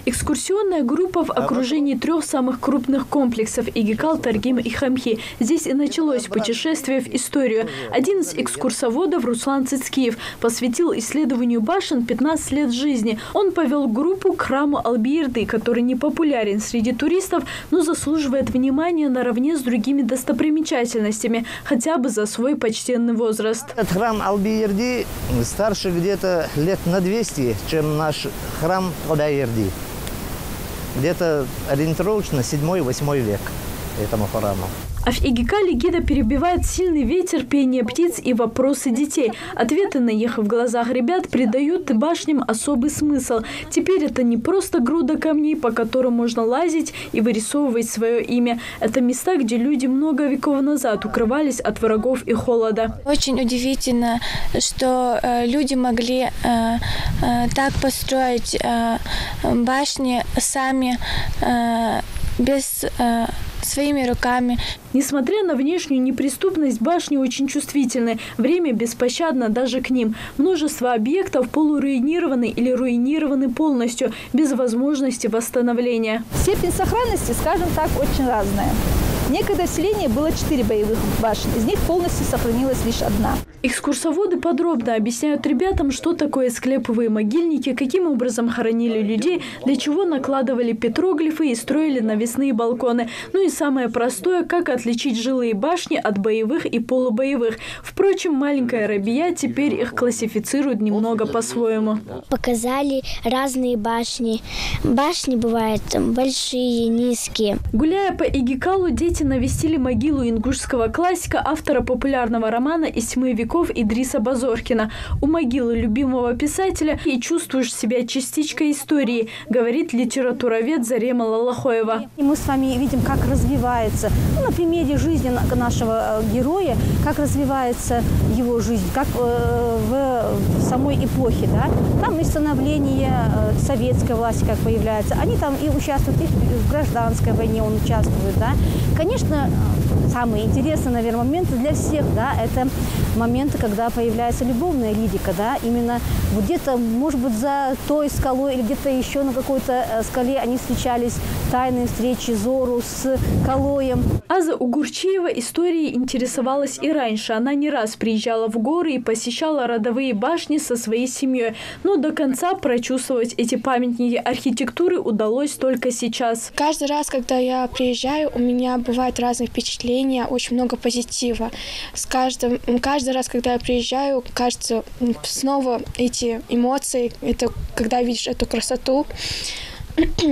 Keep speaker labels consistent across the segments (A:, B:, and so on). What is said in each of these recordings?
A: Экскурсионная группа в окружении 3 самых крупных комплексов – Игикал, Таргим и Хамхи. Здесь и началось путешествие в историю. Один из экскурсоводов, Руслан Цицкиев, посвятил исследованию башен 15 лет жизни. Он повел группу к храму Албиерды, который не популярен среди туристов, но заслуживает внимания наравне с другими достопримечательностями, хотя бы за свой почтенный возраст.
B: Этот храм Албиерды старше где-то лет на 200, чем наш храм Албиерды. Где-то ориентировочно 7-8 век этому храму.
A: А в Игикале гида перебивает сильный ветер, пение птиц и вопросы детей. Ответы на них в глазах ребят придают башням особый смысл. Теперь это не просто груда камней, по которым можно лазить и вырисовывать свое имя. Это места, где люди много веков назад укрывались от врагов и холода.
C: Очень удивительно, что люди могли так построить башни сами, без своими руками.
A: Несмотря на внешнюю неприступность, башни очень чувствительны. Время беспощадно даже к ним. Множество объектов полуруинированы или руинированы полностью, без возможности восстановления.
D: Степень сохранности, скажем так, очень разная. Некогда в селении было 4 боевых башни, из них полностью сохранилась лишь 1.
A: Экскурсоводы подробно объясняют ребятам, что такое склеповые могильники, каким образом хоронили людей, для чего накладывали петроглифы и строили навесные балконы. Ну и самое простое, как отличить жилые башни от боевых и полубоевых. Впрочем, маленькая Рабия теперь их классифицирует немного по-своему.
E: Показали разные башни. Башни бывают большие, низкие.
A: Гуляя по Игикалу, дети навестили могилу ингушского классика, автора популярного романа «Из тьмы веков» Идриса Базоркина. У могилы любимого писателя и чувствуешь себя частичкой истории, говорит литературовед Зарема Лалахоева.
D: И мы с вами видим, как развивается, на примере жизни нашего героя, как развивается его жизнь, как в самой эпохе. Да? Там и становление советской власти, как появляется. Они там и участвуют, и в гражданской войне он участвует. Да? Конечно, самые интересные, наверное, моменты для всех, да, это моменты, когда появляется любовная лирика, да, именно вот где-то, может быть, за той скалой или где-то еще на какой-то скале они встречались, тайные встречи Зору с Калоем.
A: Аза Угурчиева историей интересовалась и раньше. Она не раз приезжала в горы и посещала родовые башни со своей семьей. Но до конца прочувствовать эти памятники архитектуры удалось только сейчас.
C: Каждый раз, когда я приезжаю, у меня бывают разные впечатления, очень много позитива. Каждый раз, когда я приезжаю, кажется, снова эти эмоции, это когда видишь эту красоту.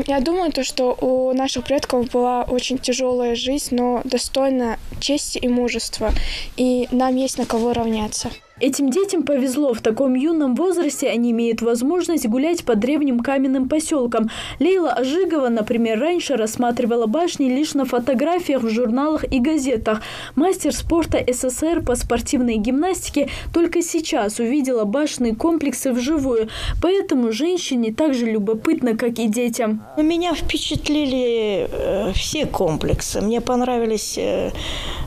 C: Я думаю, что у наших предков была очень тяжелая жизнь, но достойна чести и мужества, и нам есть на кого равняться.
A: Этим детям повезло. В таком юном возрасте они имеют возможность гулять по древним каменным поселкам. Лейла Ажигова, например, раньше рассматривала башни лишь на фотографиях в журналах и газетах. Мастер спорта СССР по спортивной гимнастике только сейчас увидела башенные комплексы вживую. Поэтому женщине так же любопытно, как и детям.
F: Меня впечатлили все комплексы. Мне понравились...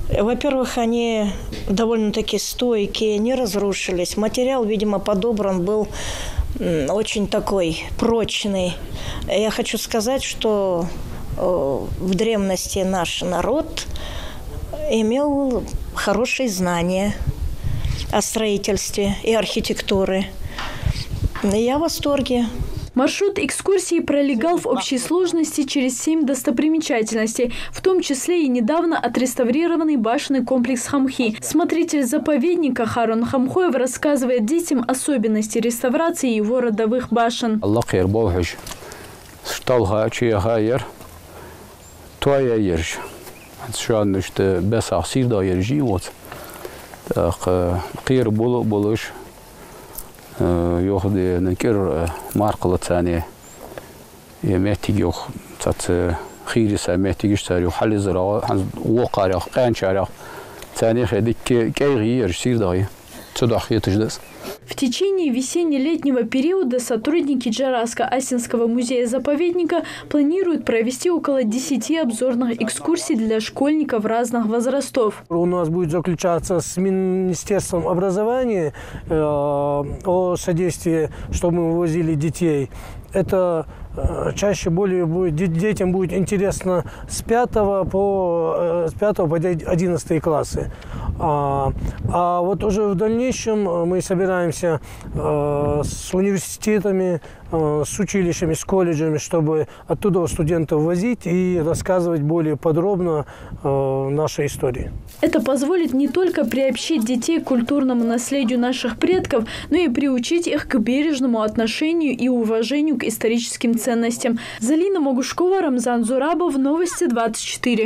F: Во-первых, они довольно-таки стойкие, не разрушились. Материал, видимо, подобран был очень такой прочный. Я хочу сказать, что в древности наш народ имел хорошие знания о строительстве и архитектуре. Я в восторге.
A: Маршрут экскурсии пролегал в общей сложности через 7 достопримечательностей, в том числе и недавно отреставрированный башенный комплекс Хамхи. Смотритель заповедника Харун Хамхоев рассказывает детям особенности реставрации его родовых башен.
G: يأخذ نكر مارقلة ثانية يمتيج يخ تات خير سمتيج يشتري وحل زراعة وقارع قان شارع ثاني خديك كي غير شير داي
A: В течение весенне-летнего периода сотрудники Джараско-Асинского музея-заповедника планируют провести около 10 обзорных экскурсий для школьников разных возрастов.
H: У нас будет заключаться с Министерством образования о содействии, чтобы мы вывозили детей. Это чаще более детям будет интересно с 5 по 11 классы. А вот уже в дальнейшем мы собираемся с университетами, с училищами, с колледжами, чтобы оттуда студентов возить и рассказывать более подробно нашей истории.
A: Это позволит не только приобщить детей к культурному наследию наших предков, но и приучить их к бережному отношению и уважению к историческим ценностям. Залина Могушкова, Рамзан Зурабов, Новости 24.